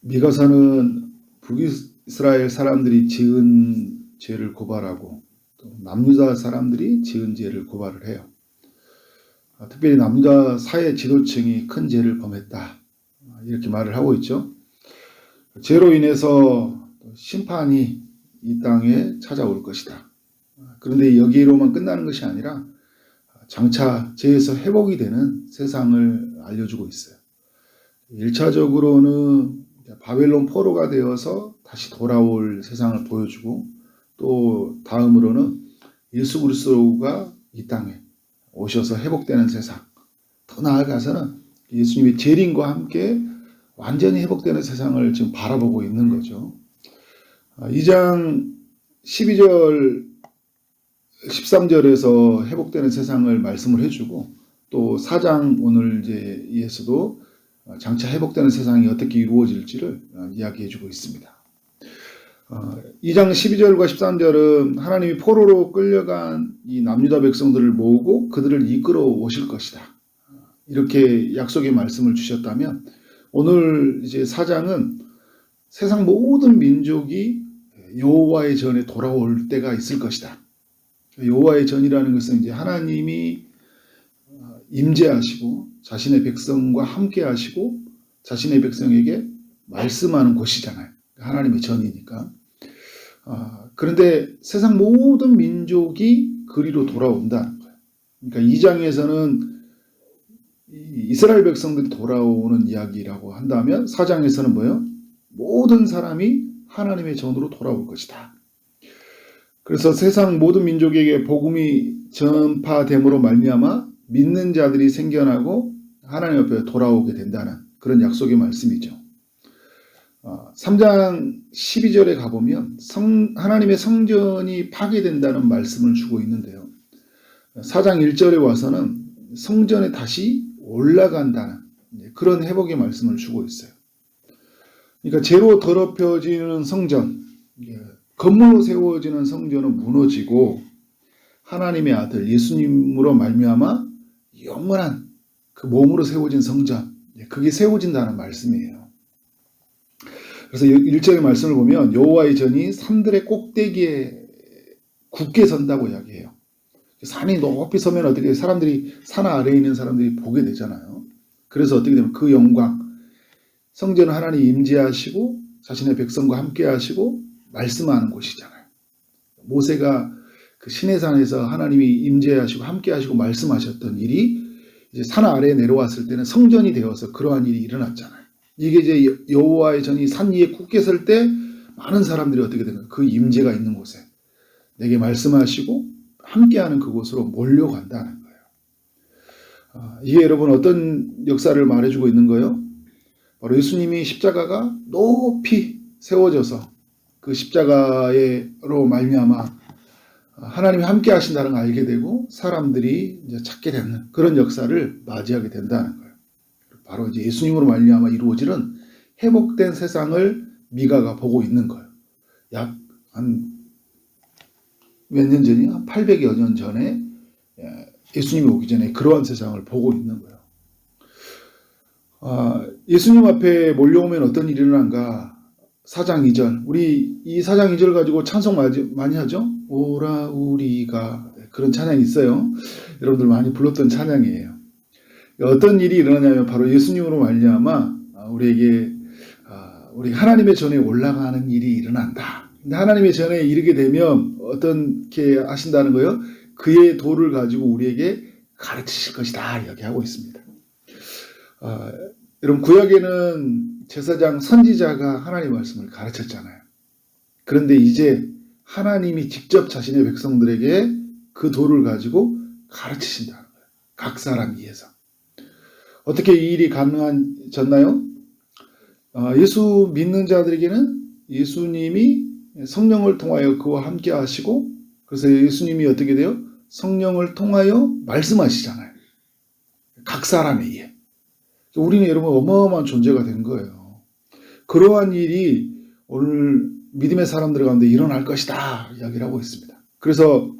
미가서는 북이스라엘 사람들이 지은 죄를 고발하고 또 남유다 사람들이 지은 죄를 고발을 해요. 특별히 남유다 사회 지도층이 큰 죄를 범했다, 이렇게 말을 하고 있죠. 죄로 인해서 심판이 이 땅에 찾아올 것이다. 그런데 여기로만 끝나는 것이 아니라 장차 죄에서 회복이 되는 세상을 알려주고 있어요. 1차적으로는 바벨론 포로가 되어서 다시 돌아올 세상을 보여주고, 또 다음으로는 예수 그리스도가 이 땅에 오셔서 회복되는 세상, 더 나아가서는 예수님의 재림과 함께 완전히 회복되는 세상을 지금 바라보고 있는 거죠. 2장 12절 13절에서 회복되는 세상을 말씀을 해주고, 또 4장 오늘 이제 에서도 장차 회복되는 세상이 어떻게 이루어질지를 이야기해주고 있습니다. 2장 12절과 13절은 하나님이 포로로 끌려간 이 남유다 백성들을 모으고 그들을 이끌어 오실 것이다, 이렇게 약속의 말씀을 주셨다면, 오늘 이제 4장은 세상 모든 민족이 여호와의 전에 돌아올 때가 있을 것이다. 여호와의 전이라는 것은 이제 하나님이 임재하시고 자신의 백성과 함께 하시고 자신의 백성에게 말씀하는 곳이잖아요. 하나님의 전이니까. 그런데 세상 모든 민족이 그리로 돌아온다는 거예요. 그러니까 2장에서는 이스라엘 백성들이 돌아오는 이야기라고 한다면 4장에서는 뭐예요? 모든 사람이 하나님의 전으로 돌아올 것이다. 그래서 세상 모든 민족에게 복음이 전파됨으로 말미암아 믿는 자들이 생겨나고 하나님 앞에 돌아오게 된다는 그런 약속의 말씀이죠. 3장 12절에 가보면 하나님의 성전이 파괴된다는 말씀을 주고 있는데요. 4장 1절에 와서는 성전에 다시 올라간다는 그런 회복의 말씀을 주고 있어요. 그러니까 죄로 더럽혀지는 성전, 건물로 세워지는 성전은 무너지고 하나님의 아들 예수님으로 말미암아 영원한 그 몸으로 세워진 성전, 그게 세워진다는 말씀이에요. 그래서 1절의 말씀을 보면 여호와의 전이 산들의 꼭대기에 굳게 선다고 이야기해요. 산이 높이 서면 어떻게 사람들이, 산 아래에 있는 사람들이 보게 되잖아요. 그래서 어떻게 되면 그 영광, 성전은 하나님 임재하시고 자신의 백성과 함께 하시고 말씀하는 곳이잖아요. 모세가 그 시내산에서 하나님이 임재하시고 함께 하시고 말씀하셨던 일이 이제 산 아래에 내려왔을 때는 성전이 되어서 그러한 일이 일어났잖아요. 이게 이제 여호와의 전이 산 위에 굳게 설 때 많은 사람들이 어떻게 되는 거예요? 그 임재가 있는 곳에 내게 말씀하시고 함께하는 그곳으로 몰려간다는 거예요. 이게 여러분 어떤 역사를 말해주고 있는 거예요? 바로 예수님이 십자가가 높이 세워져서 그 십자가로 말미암아 하나님이 함께 하신다는 걸 알게 되고 사람들이 이제 찾게 되는 그런 역사를 맞이하게 된다는 거예요. 바로 이제 예수님으로 말미암아 이루어지는 회복된 세상을 미가가 보고 있는 거예요. 약 한 몇 년 전이 한 800여 년 전에 예수님이 오기 전에 그러한 세상을 보고 있는 거예요. 예수님 앞에 몰려오면 어떤 일이 일어난가? 4장 2절. 우리 이 4장 2절 가지고 찬송 많이 하죠? 오라 우리가, 그런 찬양이 있어요. 여러분들 많이 불렀던 찬양이에요. 어떤 일이 일어나냐면 바로 예수님으로 말미암아 우리 하나님의 전에 올라가는 일이 일어난다. 근데 하나님의 전에 이르게 되면 어떻게 하신다는 거예요? 그의 도를 가지고 우리에게 가르치실 것이다 이야기하고 있습니다. 여러분 구약에는 제사장 선지자가 하나님의 말씀을 가르쳤잖아요. 그런데 이제 하나님이 직접 자신의 백성들에게 그 도를 가지고 가르치신다는 거예요. 각 사람 위해서. 어떻게 이 일이 가능해졌나요? 예수 믿는 자들에게는 예수님이 성령을 통하여 그와 함께 하시고, 그래서 예수님이 어떻게 돼요? 성령을 통하여 말씀하시잖아요. 각 사람에 의해. 우리는 여러분 어마어마한 존재가 된 거예요. 그러한 일이 오늘 믿음의 사람들 가운데 일어날 것이다 이야기를 하고 있습니다. 그래서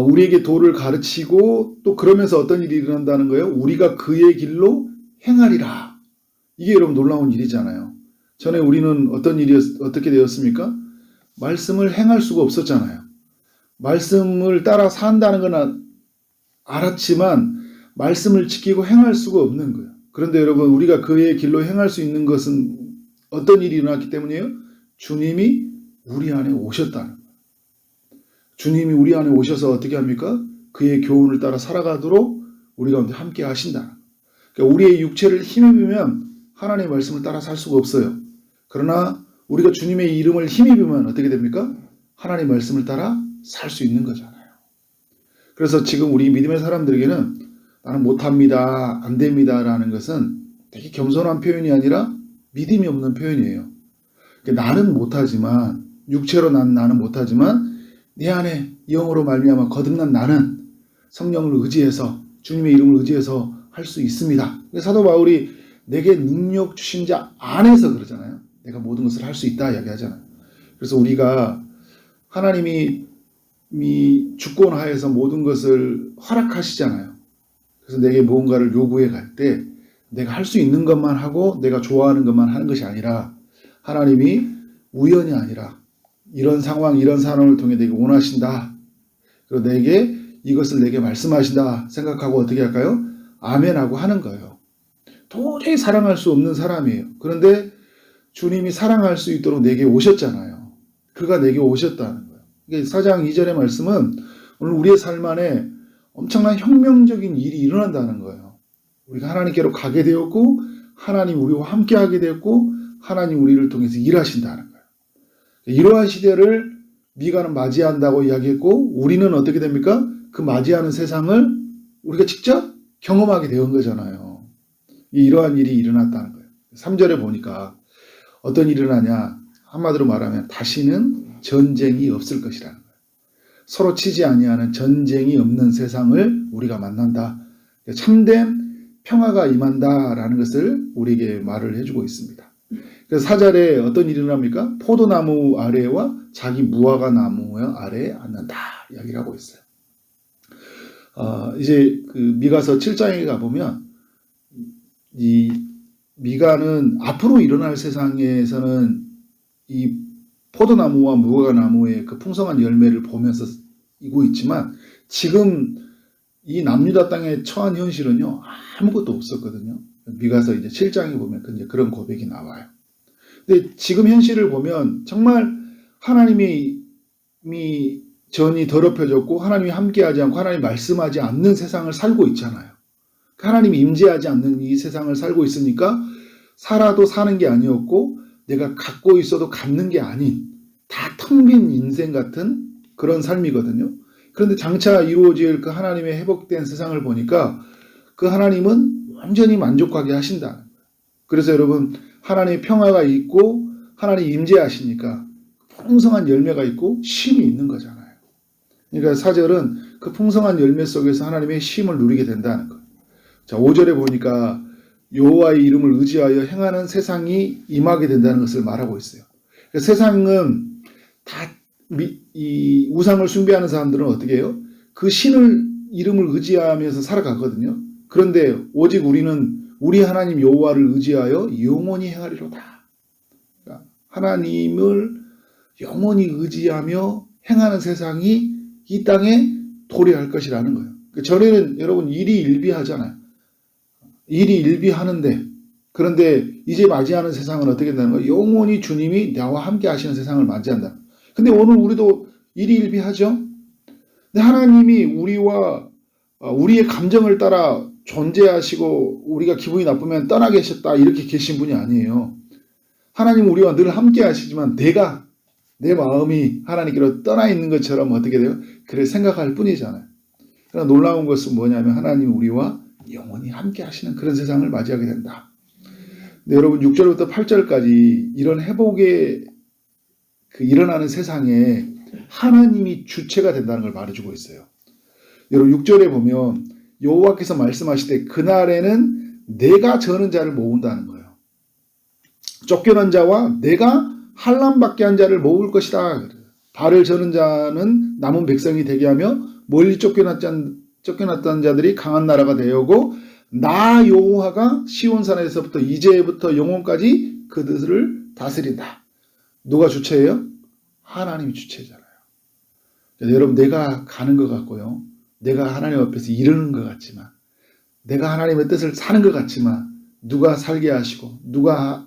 우리에게 도를 가르치고 또 그러면서 어떤 일이 일어난다는 거예요? 우리가 그의 길로 행하리라. 이게 여러분 놀라운 일이잖아요. 전에 우리는 어떻게 되었습니까? 말씀을 행할 수가 없었잖아요. 말씀을 따라 산다는 건 알았지만 말씀을 지키고 행할 수가 없는 거예요. 그런데 여러분 우리가 그의 길로 행할 수 있는 것은 어떤 일이 일어났기 때문이에요? 주님이 우리 안에 오셨다는 거예요. 주님이 우리 안에 오셔서 어떻게 합니까? 그의 교훈을 따라 살아가도록 우리 가운데 함께 하신다. 그러니까 우리의 육체를 힘입으면 하나님의 말씀을 따라 살 수가 없어요. 그러나 우리가 주님의 이름을 힘입으면 어떻게 됩니까? 하나님의 말씀을 따라 살 수 있는 거잖아요. 그래서 지금 우리 믿음의 사람들에게는 나는 못합니다, 안 됩니다 라는 것은 되게 겸손한 표현이 아니라 믿음이 없는 표현이에요. 그러니까 나는 못하지만, 육체로 나는 못하지만 내 안에 영으로 말미암아 거듭난 나는 성령을 의지해서 주님의 이름을 의지해서 할 수 있습니다. 사도 바울이 내게 능력 주신 자 안에서 그러잖아요. 내가 모든 것을 할 수 있다 이야기하잖아요. 그래서 우리가 하나님이 주권하에서 모든 것을 허락하시잖아요. 그래서 내게 무언가를 요구해 갈 때 내가 할 수 있는 것만 하고 내가 좋아하는 것만 하는 것이 아니라 하나님이 우연이 아니라 이런 상황, 이런 상황을 통해 내게 원하신다. 그리고 이것을 내게 말씀하신다 생각하고 어떻게 할까요? 아멘하고 하는 거예요. 도저히 사랑할 수 없는 사람이에요. 그런데 주님이 사랑할 수 있도록 내게 오셨잖아요. 그가 내게 오셨다는 거예요. 4장 2절의 말씀은 오늘 우리의 삶 안에 엄청난 혁명적인 일이 일어난다는 거예요. 우리가 하나님께로 가게 되었고 하나님 우리와 함께 하게 되었고 하나님 우리를 통해서 일하신다는 거예요. 이러한 시대를 미가는 맞이한다고 이야기했고 우리는 어떻게 됩니까? 그 맞이하는 세상을 우리가 직접 경험하게 된 거잖아요. 이러한 일이 일어났다는 거예요. 3절에 보니까 어떤 일이 일어나냐, 한마디로 말하면 다시는 전쟁이 없을 것이라는 거예요. 서로 치지 아니하는 전쟁이 없는 세상을 우리가 만난다. 참된 평화가 임한다라는 것을 우리에게 말을 해주고 있습니다. 그래서 4절에 어떤 일이 일어납니까? 포도나무 아래와 자기 무화과 나무 아래에 앉는다 이야기를 하고 있어요. 이제 그 미가서 7장에 가보면 이 미가는 앞으로 일어날 세상에서는 이 포도나무와 무화과나무의 그 풍성한 열매를 보면서 이고 있지만 지금 이 남유다 땅에 처한 현실은요 아무것도 없었거든요. 미가서 이제 7장에 보면 이제 그런 고백이 나와요. 근데 지금 현실을 보면 정말 하나님이 전이 더럽혀졌고 하나님이 함께하지 않고 하나님이 말씀하지 않는 세상을 살고 있잖아요. 하나님이 임재하지 않는 이 세상을 살고 있으니까 살아도 사는 게 아니었고 내가 갖고 있어도 갖는 게 아닌 다 텅 빈 인생 같은 그런 삶이거든요. 그런데 장차 이루어질 그 하나님의 회복된 세상을 보니까 그 하나님은 완전히 만족하게 하신다는 거예요. 그래서 여러분 하나님의 평화가 있고 하나님이 임재하시니까 풍성한 열매가 있고 쉼이 있는 거잖아요. 그러니까 4절은 그 풍성한 열매 속에서 하나님의 쉼을 누리게 된다는 거예요. 자, 5절에 보니까 여호와의 이름을 의지하여 행하는 세상이 임하게 된다는 것을 말하고 있어요. 그러니까 세상은 다 이 우상을 숭배하는 사람들은 어떻게 해요? 그 신을 이름을 의지하면서 살아가거든요. 그런데 오직 우리는 우리 하나님 여호와를 의지하여 영원히 행하리로다. 그러니까 하나님을 영원히 의지하며 행하는 세상이 이 땅에 도래할 것이라는 거예요. 그러니까 전에는 여러분 일희일비하잖아요. 일희일비하는데 그런데 이제 맞이하는 세상은 어떻게 된다는 거예요? 영원히 주님이 나와 함께 하시는 세상을 맞이한다. 근데 오늘 우리도 일희일비하죠. 근데 하나님이 우리와 우리의 감정을 따라 존재하시고 우리가 기분이 나쁘면 떠나 계셨다 이렇게 계신 분이 아니에요. 하나님은 우리와 늘 함께 하시지만 내 마음이 하나님께로 떠나 있는 것처럼 어떻게 돼요? 그래 생각할 뿐이잖아요. 그러나 놀라운 것은 뭐냐면 하나님이 우리와 영원히 함께 하시는 그런 세상을 맞이하게 된다. 근데 여러분 6절부터 8절까지 이런 회복의 그 일어나는 세상에 하나님이 주체가 된다는 걸 말해주고 있어요. 여러분 6절에 보면 여호와께서 말씀하시되 그날에는 내가 저는 자를 모은다는 거예요. 쫓겨난 자와 내가 환난받게 한 자를 모을 것이다. 발을 저는 자는 남은 백성이 되게 하며 멀리 쫓겨났던 자들이 강한 나라가 되어고 나 여호와가 시온산에서부터 이제부터 영원까지 그들을 다스린다. 누가 주체예요? 하나님이 주체잖아요. 여러분, 내가 가는 것 같고요, 내가 하나님 앞에서 이르는 것 같지만, 내가 하나님의 뜻을 사는 것 같지만, 누가 살게 하시고 누가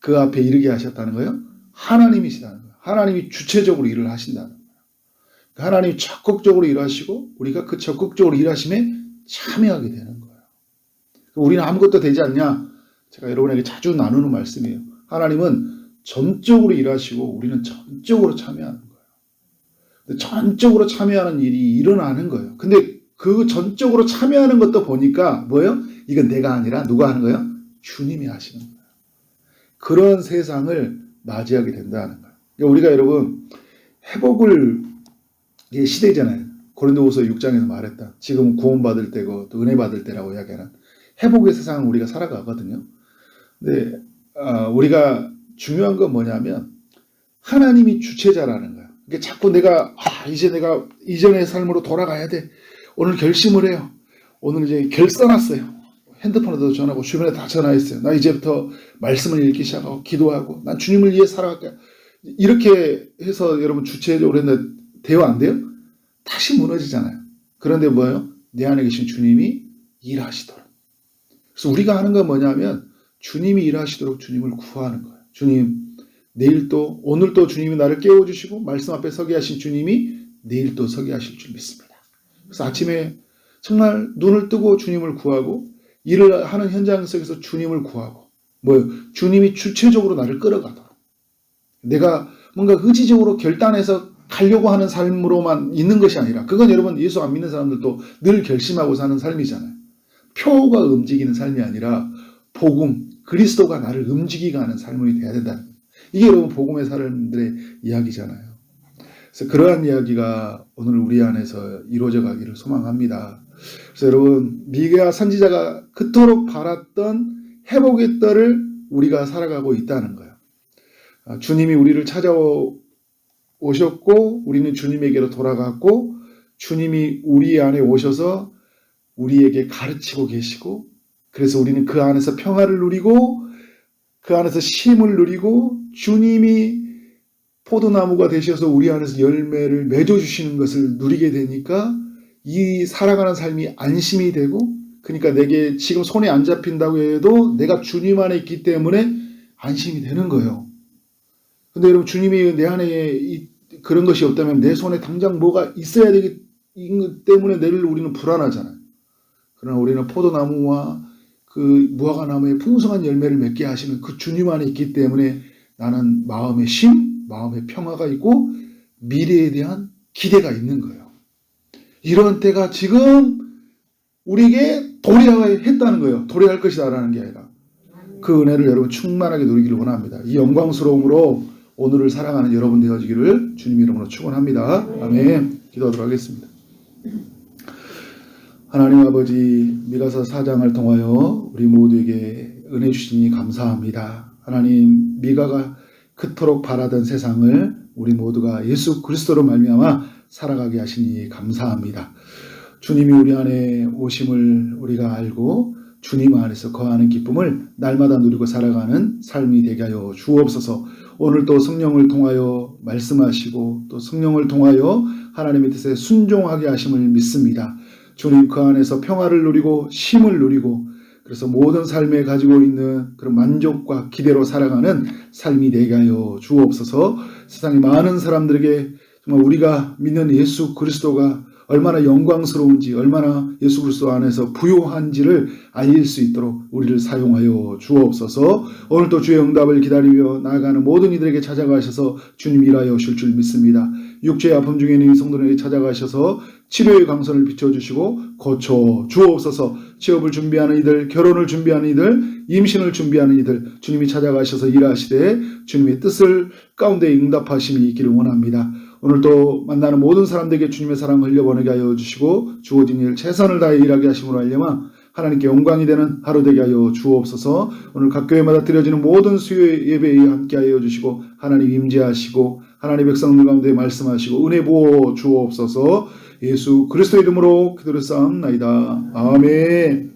그 앞에 이르게 하셨다는 거예요? 하나님이시다는 거예요. 하나님이 주체적으로 일을 하신다는 거예요. 하나님이 적극적으로 일하시고 우리가 그 적극적으로 일하심에 참여하게 되는 거예요. 우리는 아무것도 되지 않냐? 제가 여러분에게 자주 나누는 말씀이에요. 하나님은 전적으로 일하시고 우리는 전적으로 참여하는 거예요. 전적으로 참여하는 일이 일어나는 거예요. 근데 그 전적으로 참여하는 것도 보니까 뭐예요? 이건 내가 아니라 누가 하는 거예요? 주님이 하시는 거예요. 그런 세상을 맞이하게 된다는 거예요. 그러니까 우리가 여러분, 회복을 시대잖아요. 고린도후서 6장에서 말했다. 지금 구원받을 때고 또 은혜 받을 때라고 이야기하는 회복의 세상을 우리가 살아가거든요. 근데 우리가 중요한 건 뭐냐면 하나님이 주체자라는 거예요. 그러니까 자꾸 내가 이제 내가 이전의 삶으로 돌아가야 돼. 오늘 결심을 해요. 오늘 이제 결단했어요. 핸드폰에도 전화하고 주변에 다 전화했어요. 나 이제부터 말씀을 읽기 시작하고 기도하고 난 주님을 위해 살아갈게요. 이렇게 해서 여러분 주체적으로 했는데 대화 안 돼요? 다시 무너지잖아요. 그런데 뭐예요? 내 안에 계신 주님이 일하시도록. 그래서 우리가 하는 건 뭐냐면 주님이 일하시도록 주님을 구하는 거예요. 주님, 내일 또 오늘 또 주님이 나를 깨워주시고 말씀 앞에 서게 하신 주님이 내일 또 서게 하실 줄 믿습니다. 그래서 아침에 정말 눈을 뜨고 주님을 구하고 일을 하는 현장 속에서 주님을 구하고 주님이 주체적으로 나를 끌어가도록, 내가 뭔가 의지적으로 결단해서 가려고 하는 삶으로만 있는 것이 아니라, 그건 여러분 예수 안 믿는 사람들도 늘 결심하고 사는 삶이잖아요. 표가 움직이는 삶이 아니라 복음, 그리스도가 나를 움직이게 하는 삶이 돼야 된다는 거예요. 이게 여러분 복음의 사람들의 이야기잖아요. 그래서 그러한 이야기가 오늘 우리 안에서 이루어져 가기를 소망합니다. 그래서 여러분, 미가 선지자가 그토록 바랐던 회복의 때를 우리가 살아가고 있다는 거예요. 주님이 우리를 찾아오셨고 우리는 주님에게로 돌아갔고 주님이 우리 안에 오셔서 우리에게 가르치고 계시고, 그래서 우리는 그 안에서 평화를 누리고 그 안에서 쉼을 누리고 주님이 포도나무가 되셔서 우리 안에서 열매를 맺어주시는 것을 누리게 되니까 이 살아가는 삶이 안심이 되고, 그러니까 내게 지금 손에 안 잡힌다고 해도 내가 주님 안에 있기 때문에 안심이 되는 거예요. 근데 여러분, 주님이 내 안에 그런 것이 없다면 내 손에 당장 뭐가 있어야 되기 때문에 내를 우리는 불안하잖아요. 그러나 우리는 포도나무와 그 무화과나무의 풍성한 열매를 맺게 하시는 그 주님 안에 있기 때문에 나는 마음의 쉼, 마음의 평화가 있고 미래에 대한 기대가 있는 거예요. 이런 때가 지금 우리에게 도래했다는 거예요. 도래할 것이다라는 게 아니라 그 은혜를 여러분 충만하게 누리기를 원합니다. 이 영광스러움으로 오늘을 살아가는 여러분 되어지기를 주님 이름으로 축원합니다. 아멘. 기도하도록 하겠습니다. 하나님 아버지, 미가서 4장을 통하여 우리 모두에게 은혜 주시니 감사합니다. 하나님, 미가가 그토록 바라던 세상을 우리 모두가 예수 그리스도로 말미암아 살아가게 하시니 감사합니다. 주님이 우리 안에 오심을 우리가 알고 주님 안에서 거하는 기쁨을 날마다 누리고 살아가는 삶이 되게 하여 주옵소서. 오늘 또 성령을 통하여 말씀하시고 또 성령을 통하여 하나님의 뜻에 순종하게 하심을 믿습니다. 주님, 그 안에서 평화를 누리고 쉼을 누리고 그래서 모든 삶에 가지고 있는 그런 만족과 기대로 살아가는 삶이 되게 하여 주옵소서. 세상의 많은 사람들에게 정말 우리가 믿는 예수 그리스도가 얼마나 영광스러운지, 얼마나 예수 그리스도 안에서 부요한지를 알릴 수 있도록 우리를 사용하여 주옵소서. 오늘도 주의 응답을 기다리며 나아가는 모든 이들에게 찾아가셔서 주님 일하여 오실 줄 믿습니다. 육체의 아픔 중에 있는 성도들에게 찾아가셔서 치료의 광선을 비춰주시고 고쳐 주옵소서. 취업을 준비하는 이들, 결혼을 준비하는 이들, 임신을 준비하는 이들, 주님이 찾아가셔서 일하시되 주님의 뜻을 가운데 응답하심이 있기를 원합니다. 오늘도 만나는 모든 사람들에게 주님의 사랑을 흘려보내게 하여 주시고 주어진 일 최선을 다해 일하게 하심으로 알려마 하나님께 영광이 되는 하루 되게 하여 주옵소서. 오늘 각 교회마다 드려지는 모든 수요 예배에 함께 하여 주시고 하나님 임재하시고 하나님 백성들 가운데 말씀하시고 은혜 부어 주옵소서. 예수 그리스도 이름으로 기도를 쌓옵나이다. 아멘.